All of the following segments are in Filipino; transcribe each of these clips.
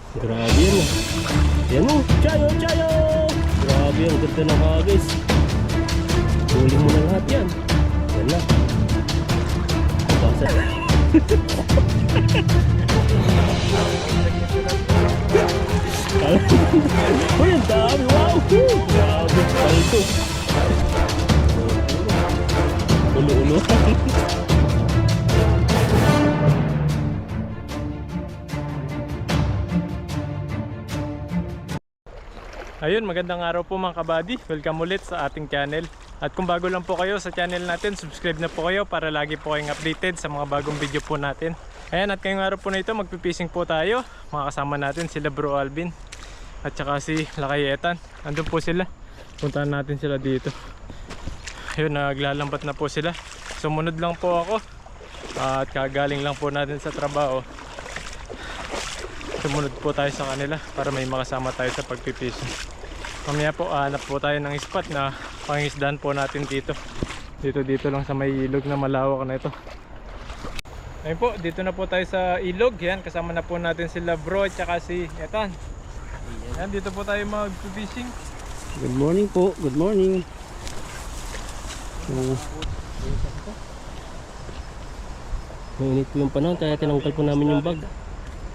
Grabe yan ah. Yan o, chayo, chayo! Grabe, ang ganda ng hagis. Huli mo na lahat yan. Yan na. Basa. Uy, ang dami. Wow! Grabe, palto. Ulo-ulo. Ayun, magandang araw po mga kabady. Welcome ulit sa ating channel. At kung bago lang po kayo sa channel natin, subscribe na po kayo para lagi po kayong updated sa mga bagong video po natin. Ayan, at ngayong araw po na ito, magpipising po tayo. Makakasama natin sila Bro Alvin at saka si Lakay Etan. Andun po sila. Puntahan natin sila dito. Ayun, naglalambat na po sila. Sumunod lang po ako. At kagaling lang po natin sa trabaho. Sumunod po tayo sa kanila para may makasama tayo sa pagpipishing. Mamaya po hanap po tayo ng spot na pangingisdahan po natin dito. Dito lang sa may ilog na malawak na ito. Ayun po, dito na po tayo sa ilog. Yan, kasama na po natin sila Bro at saka si Etan. Yan, dito po tayo mag-fishing. Good morning po, good morning. Mainit po yung panahon kaya tinanggal po namin yung bag.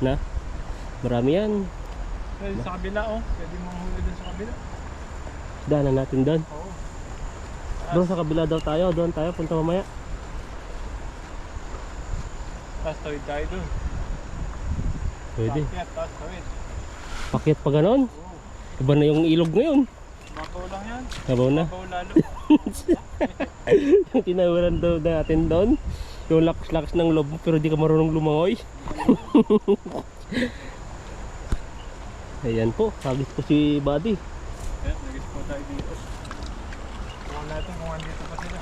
Na? Marami yan. Sa kabila oh, pwede mong huli dun sa kabila. Daanan natin doon. Oo. Bro, sa kabila daw tayo. Doon tayo, punta mamaya. Tapos tawid tayo dun. Pwede. Pakyat, tapos tawid. Pakyat pa ganon. Iba na yung ilog ngayon. Mabaw lang yan. Nabaw na. Mabaw lalo. Yung tinawaran daw natin doon. Yung lakas-lakas ng loob pero di ka marunong lumangoy. Ayan po, hagis po si Buddy. Ayan, nagis po tayo dito. Tuwan natin kung andito pa sila.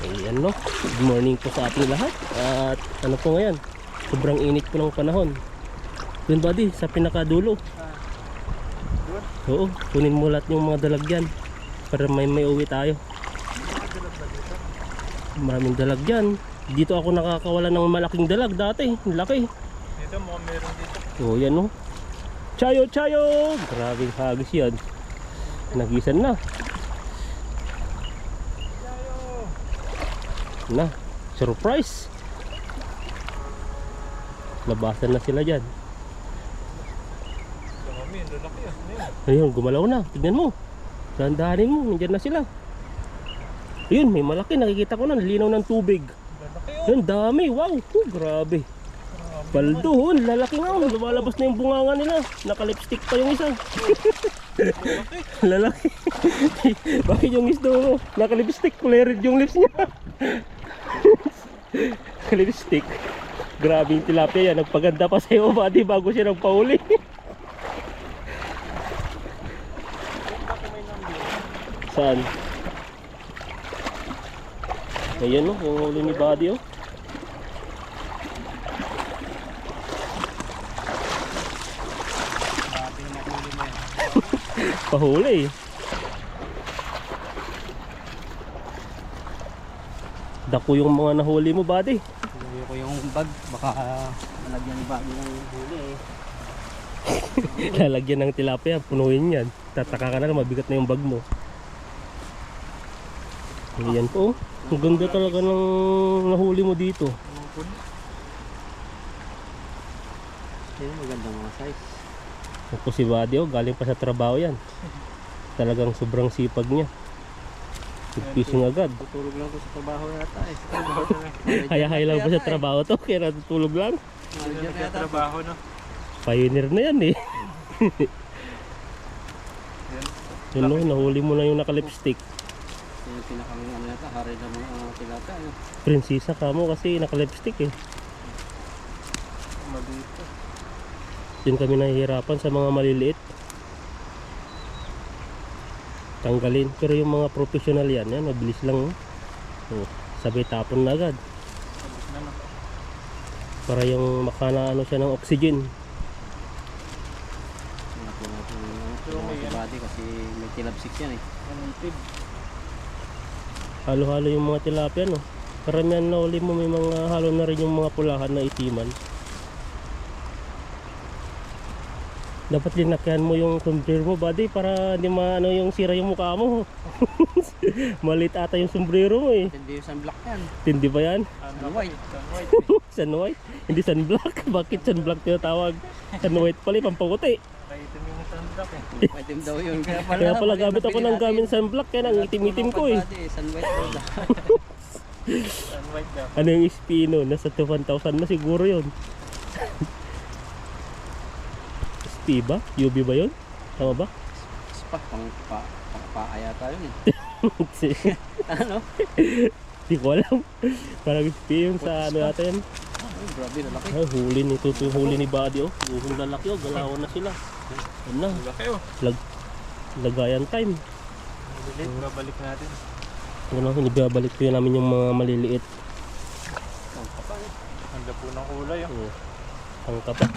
Ayan no, good morning po sa ating lahat. At ano po ngayon, sobrang init po ng panahon. Doon Buddy, sa pinakadulo. Doon? Oo, kunin mo lahat yung mga dalagyan para may uwi tayo. Maraming dalagyan. Dito ako nakakawala ng malaking dalag dati, laki. Dito, mukhang meron dito. Oo, yan no. Chayo, chayo! Grabing hagis yan. Nagisan na. Na, surprise! Labasan na sila dyan. Kami, lalaki ah. Ayun, gumalaw na. Tignan mo. Dahan-dahanin mo, nandyan na sila. Ayun, may malaki. Nakikita ko na, linaw ng tubig. Lalaki oh. Ayun, dami. Wow, grabe. Paldo, lalaki nga. Lumalabas na yung bunganga nila. Naka-lipstick pa yung isa. Lalaki. Bakit yung isdo mo? Naka-lipstick. Kulay red yung lips niya. Naka-lipstick. Grabe yung tilapia yan. Nagpaganda pa sa'yo, Buddy, bago siya nagpauli. Saan? Ayan o, yung huli ni Buddy o. Pahuli. Dako yung mga nahuli mo, Buddy. Huli ko yung bag, baka malagyan ni bag yung huli eh. Lalagyan ng tilapia, punuin yan. Tataka ka na, mabigat na yung bag mo. Ayan po. Ang ganda talaga ng nahuli mo dito. Ayun, magandang mga size. Tapos si Buddy, galing pa sa trabaho yan. Talagang sobrang sipag niya. Fishing agad. Tutulog lang ko sa trabaho yata eh. Sa trabaho Hay lang pa sa trabaho to, kaya natutulog lang. Hindi na nagtatrabaho no. Pioneer na yan eh. Yun no, nahuli mo na yung naka-lipstick. Yung pinakang ano yata, hari na mga tilata. Prinsesa ka mo kasi naka-lipstick eh. Malito. Yun kami nahihirapan sa mga maliliit. Tanggalin. Pero yung mga professional yan, mabilis lang. Oh, sabay tapon na agad. Sabot na no. Para yung makana ano siya ng oxygen. Naku natin yung body kasi may tilapsik yan eh. Anong tip? Halo-halo yung mga tilapia no. Karamihan na uli mo may mga halo na rin yung mga pulahan na itiman. Dapat linakyan mo yung sombrero mo, buddy, para hindi maano yung sira yung mukha mo. Malit ata yung sombrero mo eh. Hindi yung sunblock yan. Tindi ba yan? Sun white. Sun white? Hindi sunblock. Bakit sunblock tinatawag? Sun white pala, pampaputi. Item yung sunblock eh. Item daw yun. Kaya pala gamit ako ng gamit sunblock, kaya nang itim-itim ko eh. Sun white daw. Sunlight daw. Ano yung Espino? Nasa 1,000 na siguro yun. SP ba? UV ba yun? Tama ba? Spa, pang-paaya tayo yun. Ano? Di ko alam. Parang SP yung sa ano yata yan. Ay, grabe, lalaki. Ay, huli ni Tuto, huli ni Buddy oh. Buhong lalaki oh, galawan na sila. Yan na. Laki oh. Lagayan time. Ulit, babalik natin. Ano, inibabalik ko yun namin yung mga maliliit. Ang lapo ng kulay oh. Ang kapa.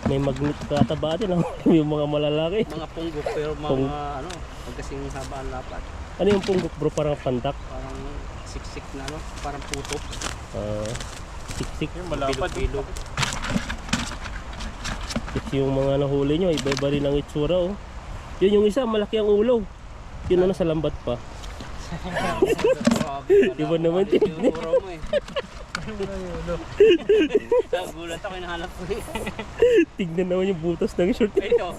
May magnet ka taba din yung mga malalaki. Mga punggok, pero mga ano, pagkasing haba ang lapat. Ano yung punggok bro? Parang pandak? Parang siksik na ano, parang puto. Siksik. Yung malapad. Bilog. Kasi yung mga nahuli nyo, iba-iba rin ang itsura oh. Yun yung isa, malaki ang ulo. Yun na nasa lambat pa. Iba naman din. Mo eh. Gulat ako, hinahanap ko eh. Tignan naman yung butas ng short. Ito.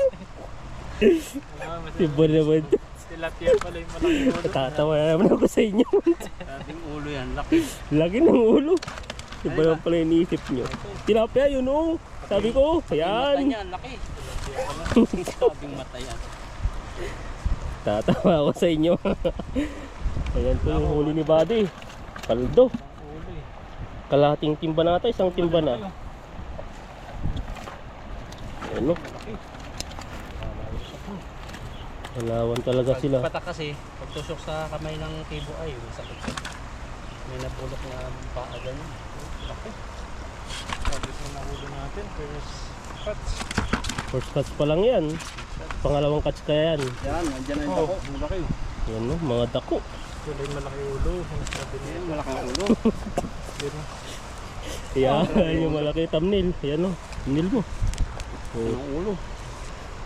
Iba naman. Tilapia pala yung malaking ulo. Natatawa naman ako sa inyo. Sabing ulo yan, laki. Laki ng ulo. Iba naman pala yung iniisip nyo. Tilapia yun oh. Sabi ko, Mata ayan. niya, laki. Sabing mata yan. Tatawa ako sa inyo. Ayan po yung huli ni Buddy. Paldo. Ulo eh. Kalahating timba na ata, isang timba na. Ayan o. Halawan talaga sila. Pagpatak kasi, pagtusok sa kamay ng tibo ay, may sakit siya. May napulok na paa ganyan. Laki. Sabi ko nahuli natin. First cuts. First catch pa lang yan. Pangalawang catch kaya yan. Yan, nandiyan na yung Oh, dako. malaki. Yan o, mga dako. Wala yung malaki ulo. Ang sabi niya. Yan, malaki ang ulo. Yun. Ayan yung malaki thumbnail. Ayan o, thumbnail mo. Ang ulo.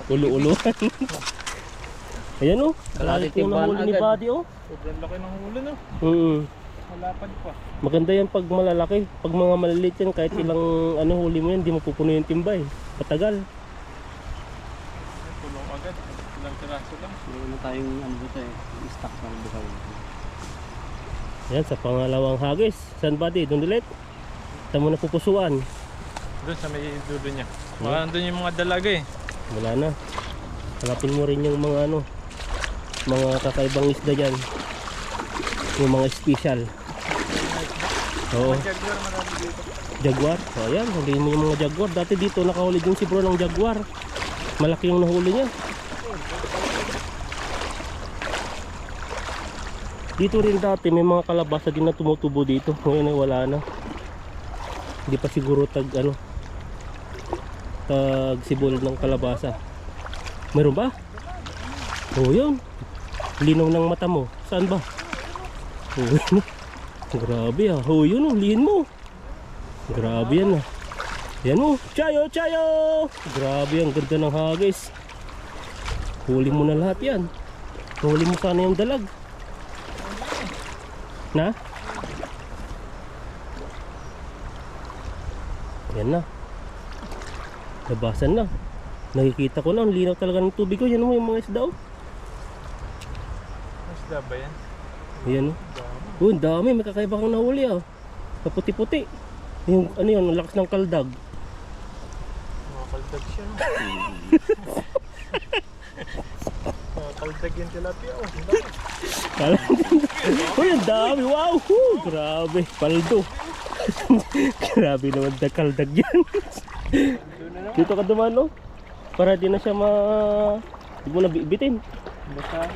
Ulo-uluhan. Ayan o, Kalahating yung timbahan nahuli ni agad. Buddy o. Sobrang laki ng ulo no. Malapad pa. Maganda yan pag malalaki. Pag mga maliliit yan, kahit ilang ano huli mo yan, hindi mo pupuno yung timba eh. Patagal. Tulong agad. Ilang piraso lang. Meron na tayong ano dito eh. Stock ng bukaw. Yan, sa pangalawang hagis. Saan Buddy? Doon ulit? Saan mo napupusuan? Doon sa may dulo niya. Baka nandun yung mga dalaga eh. Wala na. Hanapin mo rin yung mga ano, mga kakaibang isda dyan. Yung mga special. Oo. Jaguar marami dito. Jaguar. O ayan, huliin mo yung mga jaguar. Dati dito nakahuli din si bro ng jaguar. Malaki yung nahuli niya. Dito rin dati may mga kalabasa din na tumutubo dito. Ngayon ay wala na. Hindi pa siguro tag ano, tag sibol ng kalabasa. Meron ba? Oo yun. Linaw ng mata mo. Saan ba? Oo. Grabe ah. Oo yun oh. Lihin mo. Grabe yan ah. Yan oh. Chayo, chayo. Grabe, ang ganda ng hagis. Huli mo na lahat yan. Huli mo sana yung dalag. Na? Yan na. Labasan na. Nakikita ko na, ang linaw talaga ng tubig ko. Yan mo yung mga isda oh. Isda ba yan? Yan oh. Oh, ang dami. May kakaiba kang nahuli ah. Kaputi-puti. Yung ano yun, ang lakas ng kaldag. Mga kaldag siya no? Mga kaldag yung tilapia oh. Uy, ang dami. Wow. Grabe. Paldo. Grabe naman na kaldag yan. Dito ka duman oh. Para di na siya di mo na bitin. Basta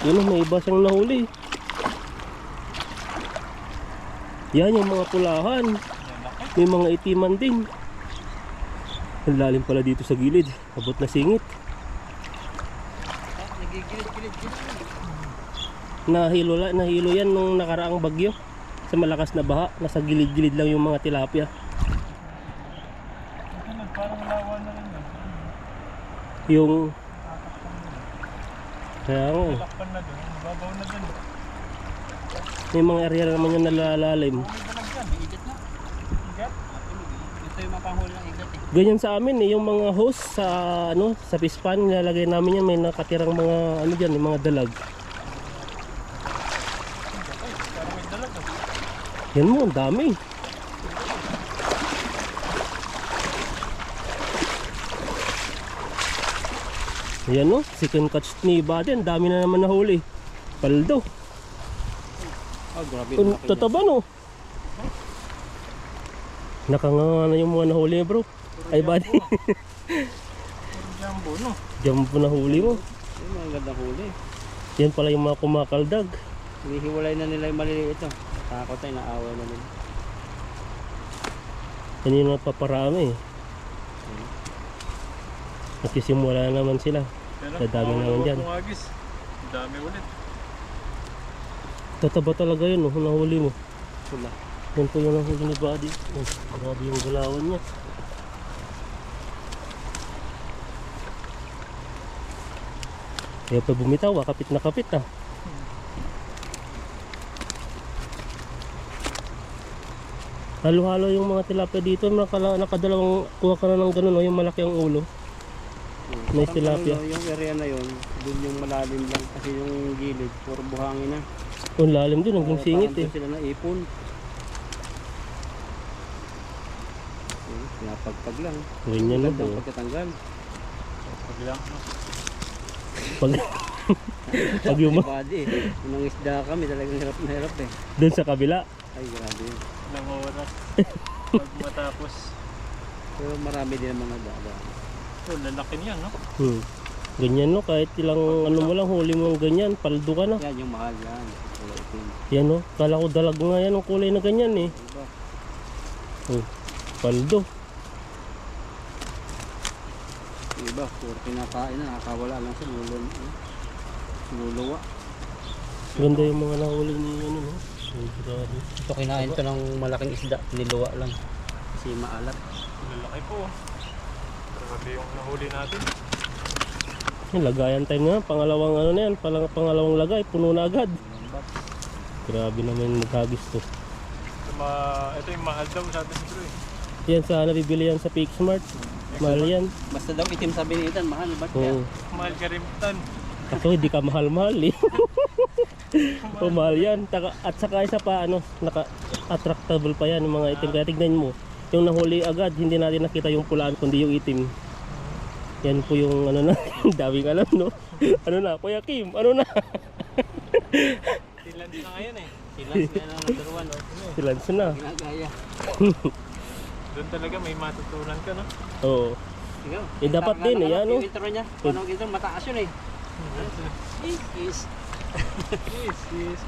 Yun oh, may iba siyang nahuli. Yan yung mga pulahan. May mga itiman din. Ang lalim pala dito sa gilid. Abot na singit. Nahilo yan nung nakaraang bagyo. Sa malakas na baha. Nasa gilid-gilid lang yung mga tilapia. parang lawa na rin yun. Yung... Kaya nga eh. Lakpan na doon, babaw na doon. May mga area naman yung nalalalim. May dalag dyan. Igat na. Igat. Ito yung mapahuli ng igat eh. Ganyan sa amin eh, yung mga hose sa ano, sa pispan nilalagay namin yan, may nakatirang mga ano diyan, yung mga dalag. Parang may dalag oh. Yan mo, ang dami. Yan no, second catch ni Buddy, ang dami na naman nahuli. Paldo. Oh, grabe. Tataba no. Nakanganga na yung mga nahuli bro. Ay Buddy. Puro jumbo no. Jumbo na huli mo. Yung mga gandang huli. Yan pala yung mga kumakaldag. Hinihiwalay na nila yung maliliit ito. Takot ay naaway na nila. Yan yung napaparami eh. Nagsisimula naman sila. Sa dami naman dyan. Pungagis. Dami ulit. Tataba talaga yun, oh, nahuli mo. Pula. Yan po yung nahuli ni Buddy. Oh, grabe yung galawan niya. Kaya pa bumitaw, kapit na kapit ah. Halo-halo yung mga tilapia dito, nakadalawang kuha ka na ng ganun, oh, yung malaki ang ulo. May tilapia. Yung area na yun, dun yung malalim lang kasi yung gilid, puro buhangin na. Ang lalim din, hanggang singit eh. Parang doon sila na ipon. Pinapagpag lang. Ganyan na Gandang po. pagkatanggal. Paglang no. Pag, pag yung Body eh. Unang isda kami talagang hirap na hirap eh. dun sa kabila. Ay grabe yun. Ilang oras. Pag matapos. Pero marami din ang mga dada. Oh, lalaki niyan no. Ganyan no, kahit ilang ano mo lang, huli mo ganyan, paldo ka na. Yan yung mahal yan. Kulay itim. Yan no, kala ko dalag nga yan ang kulay na ganyan eh. Diba? Paldo. Iba, puro pinakain na. Nakakawala lang sa luluwa. Ganda yung mga nahuli ni ano no. Ay, grabe. Ito kinain ko ng malaking isda. Niluwa lang. Kasi maalat. Lalaki po. Grabe yung nahuli natin. Yung lagayan time nga, pangalawang ano na yan, pangalawang lagay, puno na agad. Grabe naman magkagis to. Ito yung mahal daw sabi ni Bro eh. Yan sa nabibili yan sa Peak Smart. Mahal yan. Basta daw itim sabi ni Ethan, mahal. Ba't kaya? Oo. Mahal ka rin tan. Kaso hindi ka mahal-mahal eh. O mahal yan. At saka isa pa ano, naka-attractable pa yan yung mga itim. Kaya tignan mo, yung nahuli agad, hindi natin nakita yung pulaan kundi yung itim. Yan po yung ano na, daming alam no. Ano na, Kuya Kim, ano na? Silan na ngayon eh. Silans nga na number 1. Silans na. Ginagaya. Doon talaga may matutunan ka no. Oo. Ikaw, Eh, dapat din eh, ano? Yung intro niya. Ano ang intro? Mataas yun eh. Is. Yes.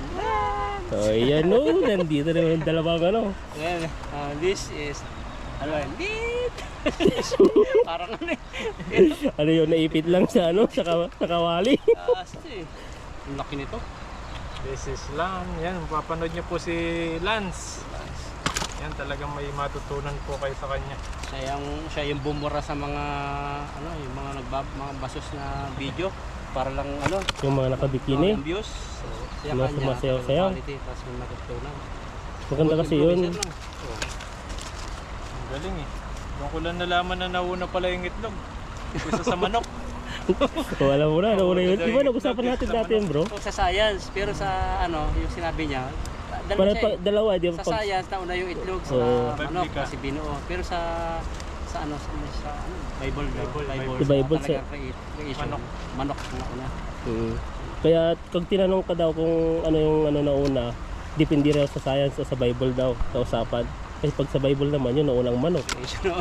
So, yan no, nandito na yung dalawang ano. Ngayon, this is ano yan? Beep! Parang ano eh. Ano yun, naipit lang sa ano, sa kawali. Eh. Ang laki nito. This is Lan. Yan, mapapanood niyo po si Lance. Yan, talagang may matutunan po kayo sa kanya. Siya yung bumura sa mga ano, yung mga mga basos na video para lang ano, Yung mga nakabikini. ang views. So, siya Mga kanya sumasayaw-sayaw. quality, tapos may matutunan. Maganda kasi yun. Improviser lang. Ang galing eh. Doon ko lang nalaman na nauna pala yung itlog. Isa sa manok. O alam mo na, nauna yun. Diba nag-usapan natin dati yun bro? So, sa science, pero sa ano, yung sinabi niya, Para dalawa siya eh. dalawa, di ba? Sa science, nauna yung itlog sa Oo. manok Biblika. kasi binuo. Pero sa ano, sa ano, Bible. Bible. Sa Bible, sa- talagang creation. Manok. Manok na una. Kaya kag tinanong ka daw kung ano yung ano nauna, depende raw sa science o sa Bible daw, sa usapan. Kasi pag sa Bible naman, yun naunang manok. Creation.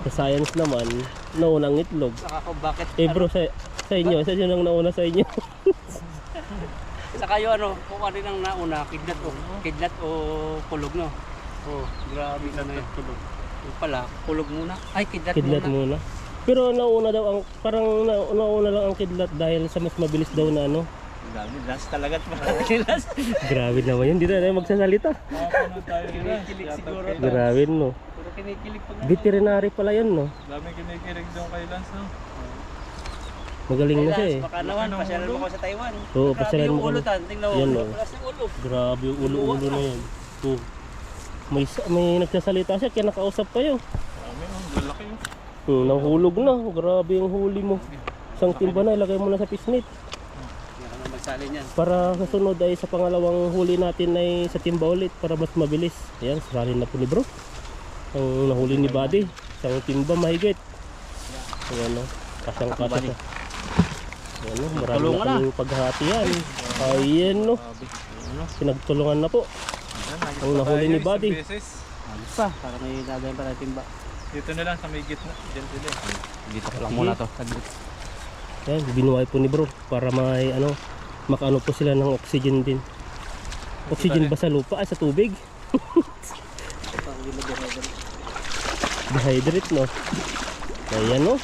Sa science naman, naunang itlog. Saka kung bakit, Eh bro, sa inyo, sa inyo nang nauna sa inyo. saka yung ano, kung ano nang nauna, kidlat o kulog, no? Oh, grabe na yun. Yung pala, kulog muna. Ay, Kidlat muna. Pero nauna daw ang parang nauna lang ang kidlat dahil sa mas mabilis daw na ano. Grabe, last talaga. Last. Grabe naman yun, hindi na tayo magsasalita. Mapapanood tayo ni Lance. Kinikilig siguro. Grabe no. Puro kinikilig pag Veterinary pala yan, no? Daming kinikilig doon kay Lance, no? Magaling na siya eh. Baka naman, pasyalan mo ko sa Taiwan. Oo, Grabe pasyalan yung mo ulo kami. tan, tingnan mo. Yan, Ulo, oh. palas ng ulo. Grabe yung ulo-ulo na yan. Oh. May nagsasalita siya, kaya nakausap kayo. Dami, oh. Lalaki, oh. Nahulog na. Grabe yung huli mo. Isang timba na, ilagay mo na sa pisnit. Hindi ka na magsalin yan. Para sa sunod ay sa pangalawang huli natin ay sa timba ulit para mas mabilis. Ayan, salin na po ni bro. Ang nahuli ni Buddy. Isang timba mahigit. Ayan o, kasyang kasya siya. Ayan o, marami Tulungan na kaming paghahati yan. Ayan o, pinagtulungan na po. Ang nahuli ni Buddy. Alis pa, para may lagayan pa natin ba. Dito na lang sa may gitna. Diyan sila. Dito ko lang Sige. muna to. Saglit. Ayan, binuhay po ni bro para may ano, makaano po sila ng oxygen din. Oxygen ba sa lupa? Ay, sa tubig? Dehydrate, no? Ayan, no?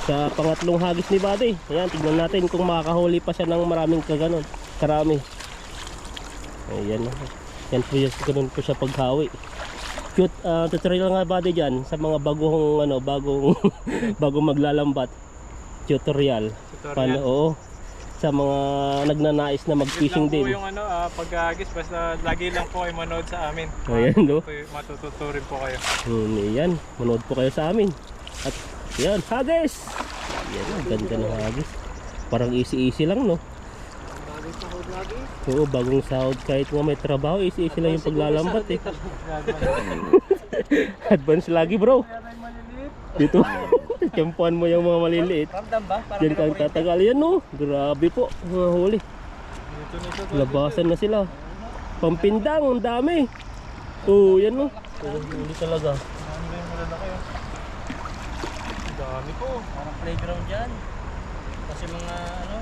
Sa pangatlong hagis ni Buddy. Ayan, tignan natin kung makakahuli pa siya ng maraming kaganon. Karami. Ayan, no? Yan po yung ganun po siya paghawi. Cute tutorial nga Buddy dyan sa mga bagong ano, bagong maglalambat. Tutorial. Paano, oo. Sa mga nagnanais na mag-fishing Yun lang po din. yung ano, pag-agis. Basta lagi lang po ay manood sa amin. Ayan, no? Matututurin po kayo. Yan, manood po kayo sa amin. At yan, hagis! Yan, ang ganda ng hagis. Parang easy-easy lang, no? Oo, bagong sahod kahit nga may trabaho, easy-easy lang yung paglalambat eh. Advance lagi bro. Dito, tiyempuan mo yung mga maliliit. Ramdam ba? Parang Diyan kang tatagal yan, no? Grabe po, mga huli. Dito na siya. Labasan na sila. Pampindang, ang dami. Oo, yan, no? Huli talaga. Ano ba yung malalaki, oh? Ang dami po. Parang playground dyan. Kasi mga ano,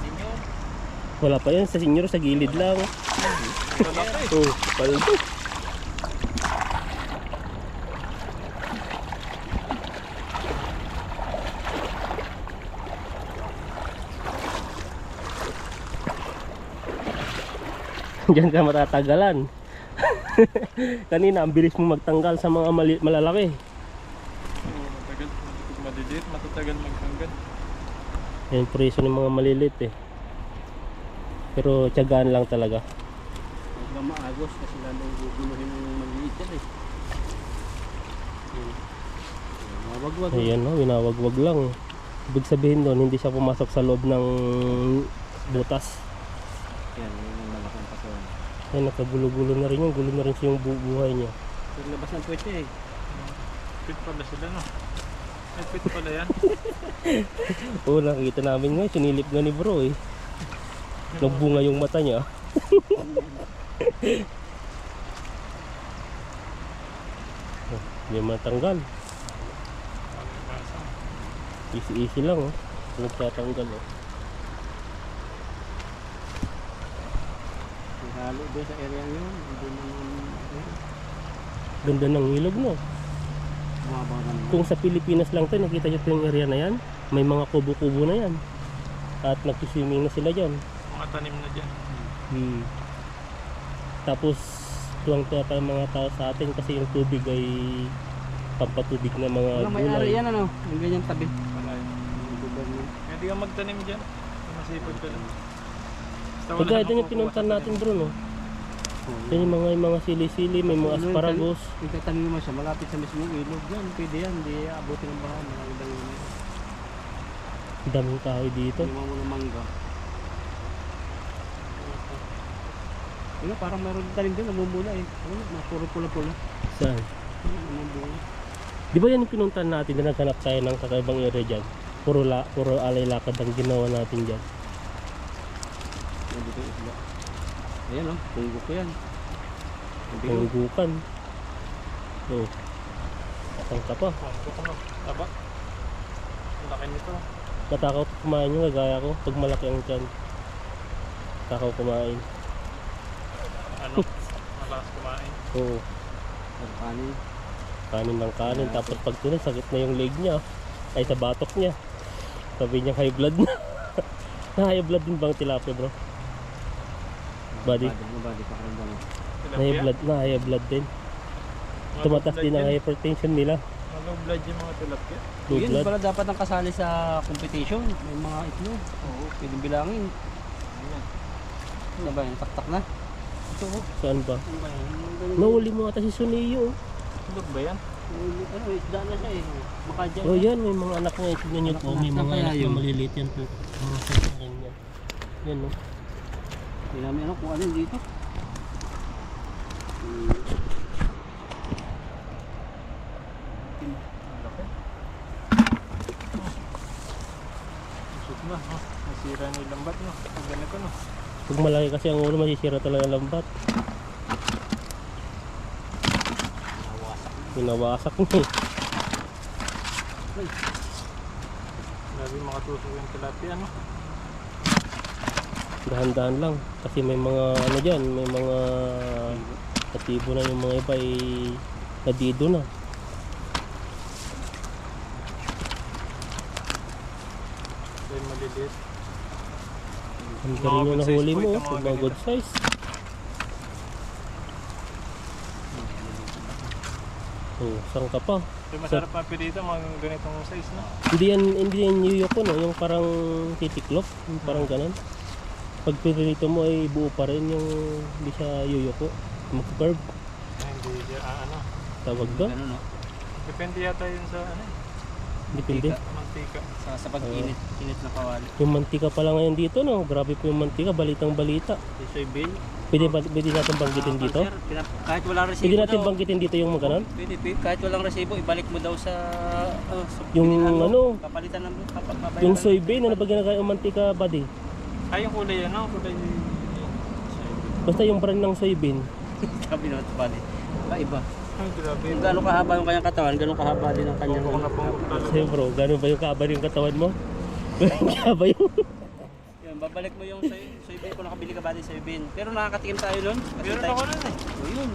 senior. Wala pa yan, sa senior, sa gilid lang. Malalaki. Oo, paldo. Diyan ka matatagalan. Kanina ang bilis mo magtanggal sa mga malalaki. Oo, matagal. Maliliit. Matatagal magtanggal. Yan preso ng mga maliliit eh. Pero tiyagaan lang talaga. Huwag na maagos kasi lalong guguluhin ng maliit yan eh. Mawagwag. Ayan no, winawagwag lang. Ibig sabihin doon, hindi siya pumasok sa loob ng butas. Yan, yung malaking pasohan. Ay, nakagulo-gulo na rin yung gulo na rin siya yung buhay niya. Pero labas ng puwete eh. Fit pala sila, no? Ay, fit pala yan. Oo, nakikita namin nga, sinilip nga ni bro eh. Nagbunga yung mata niya. Hindi matanggal. Easy-easy lang oh. Nagtatanggal oh. Halo doon sa area yun. Doon naman Ganda ng ilog no. bumaba ka naman. Kung sa Pilipinas lang to, nakita nyo po yung area na yan. May mga kubo-kubo na yan. At nagsuswimming na sila dyan. Mga tanim na dyan. Tapos tuwang-tuwa pa yung mga tao sa atin kasi yung tubig ay pampatubig na mga Wala, may ari gulay. yan ano. Yung ganyan tabi. Wala yun. Yung lugar mo. Kaya di ka magtanim dyan. Masipag ka lang. Basta wala Pagka ito namang yung kukuha pinuntan sa natin bro no. Yan yung mga sili-sili, may mga asparagus. Yung tatanong naman siya, malapit sa mismong ilog yan. Pwede yan, hindi abutin ng bahan. Mga ibang yun. Ang daming kahoy dito. Yung mga mangga. Yun, parang mayroon tanim din, namumula eh. Ano, puro pula-pula. Saan? Namumula. Di ba yan yung pinuntan natin na naghanap tayo ng kakaibang area dyan? Puro alay lakad ang ginawa natin dyan. Yan dito yung isla. Ayan o, tunggo ko yan. Ang bigo. Panggukan. Oh. Patang ka pa. Pangko ko, no? Taba. Ang laki nito. Natakaw kumain yung gaya ko pag malaki ang tiyan. Takaw kumain. Ano? Malakas kumain. Oo. Ang kanin. Kanin ng kanin. Tapos pag tunay, sakit na yung leg niya. Ay sa batok niya. Sabi niya high blood na. Na high blood din bang tilapia bro? Body? Ano body pa karamdam mo? Na high blood din. Tumatas din ang hypertension nila. Low blood yung mga tilapia. Low Yun blood. pala dapat ang kasali sa competition. May mga itlog. Oo, pwedeng bilangin. Ayan. Ano ba yun? Taktak na? Ito oh. Saan ba? Ano ba yun? Ang Nahuli mo ata si Suniyo. Tulog ba yan? Ano, isda na siya eh. Makadyan. Oh yan, may mga anak nga. Tignan nyo po. May Anak mga na anak kaya na yun? maliliit yan po. Mga sasakyan yan. Yan no. Hindi namin ano kung ano yung dito. Ang laki. Usok na. Oh. Nasira na yung lambat no. Ang ganito no. Pag malaki kasi ang ulo, masisira talaga ang lambat. Pinawasak mo. Grabe mga tusok yung tilapia no. Dahan-dahan lang. Kasi may mga ano dyan, may mga katibo na yung mga iba ay nadido na. Ito yung maliliit. Ang Mga galing yung good size nahuli po mo, ito, oh. mga Mga good ganito. size. Oh, saan ka pa? Ito yung masarap pa dito mga ganitong size no. Hindi yan yuyoko no, yung parang titiklop, yung parang ganun. Pag pinrito mo ay buo pa rin yung hindi siya yuyoko. Mag-curve, Ay, hindi siya ano. tawag ba? Ganun no? Depende yata yun sa ano eh. Depende. Mantika. Sa pag-init. Init na kawali. Yung mantika pala ngayon dito no, grabe po yung mantika, balitang balita. Yung soybean. Pwede natin banggitin dito? Kahit walang resibo Pwede natin daw. banggitin dito yung maganon? Pwede. Kahit walang resibo, ibalik mo daw sa... Yung binilhan mo. ano? Papalitan ng... Papabayaran. Yung soybean, ano ba ginagawa yung mantika buddy? Ay, yung kulay ano? Kulay... Basta yung brand ng soybean. Sabi na ito pali. Iba. Ay, grabe. Kung gano'ng kahaba yung kanyang katawan, gano'ng kahaba din ang kanyang... Pungpong na pungpong talaga. Sa'yo bro, gano'n ba yung kaaba yung katawan mo? Kaba yung... Yun, babalik mo yung soybean kung nakabili ka ba din soybean. Pero nakakatikim tayo nun. Meron ako nun eh. O yun.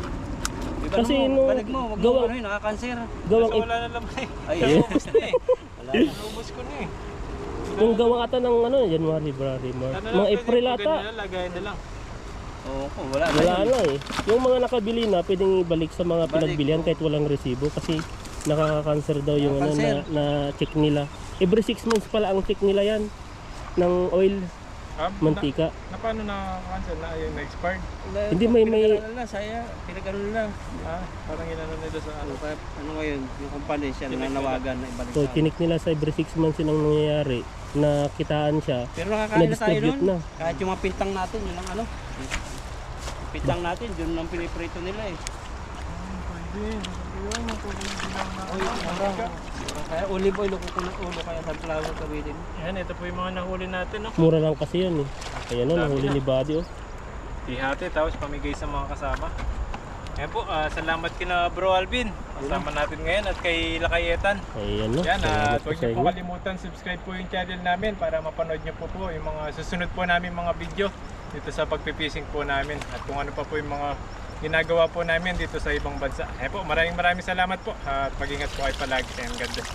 Iba Kasi mo, nung balik mo, wag mo gawang- ano yun, nakaka-cancer. Gawang, Kasi wala na laman eh. Ay, Naubos na eh. Wala na. Naubos ko na eh. yung gawang ata ng ano, January, February, March. Ano Mga April ata. Lagayan na lang. Oo, wala na. Wala yun. na eh. Yung mga nakabili na, pwedeng ibalik sa mga pinagbilihan kahit walang resibo. Kasi nakaka-cancer daw yung ano, Cancer. na check nila. Every 6 months pala ang check nila yan. Ng oil, mantika. Na paano na-cancel na yung na-expired? Wala, Hindi, may- pinag-ano nila, saya, pinag-ano nila. Ah, parang inano nila sa ano. Ano, kaya, ano ngayon, yung kumpanya siya nananawagan na ibalik So, sa tinik nila sa every 6 months yun ang nangyayari. Na kitaan siya. Pero nakakain na tayo Na-distribute nun. na. Kahit yung mga pintang natin, yun ang ano. Yung pintang natin, yun ang piniprito nila eh. Pwede. Yun, pwede lang na. Oh, yun, mantika. Kaya olive oil, coconut oil, kaya sunflower gamitin. Yan, ito po yung mga nahuli natin no. Mura lang kasi yun eh. Ayan o, nahuli ni Buddy oh. Ihati tapos pamigay sa mga kasama. Ayan po, salamat kina Bro Alvin. Kasama natin ngayon at kay Lakayetan. Ayan no. Yan, Salamat po huwag sa niyo po inyo. kalimutan subscribe po yung channel namin para mapanood niyo po yung mga susunod po namin mga video dito sa pagpipising po namin at kung ano pa po yung mga ginagawa po namin dito sa ibang bansa. Ayan po, maraming salamat po at mag-ingat po kayo palagi. And God bless.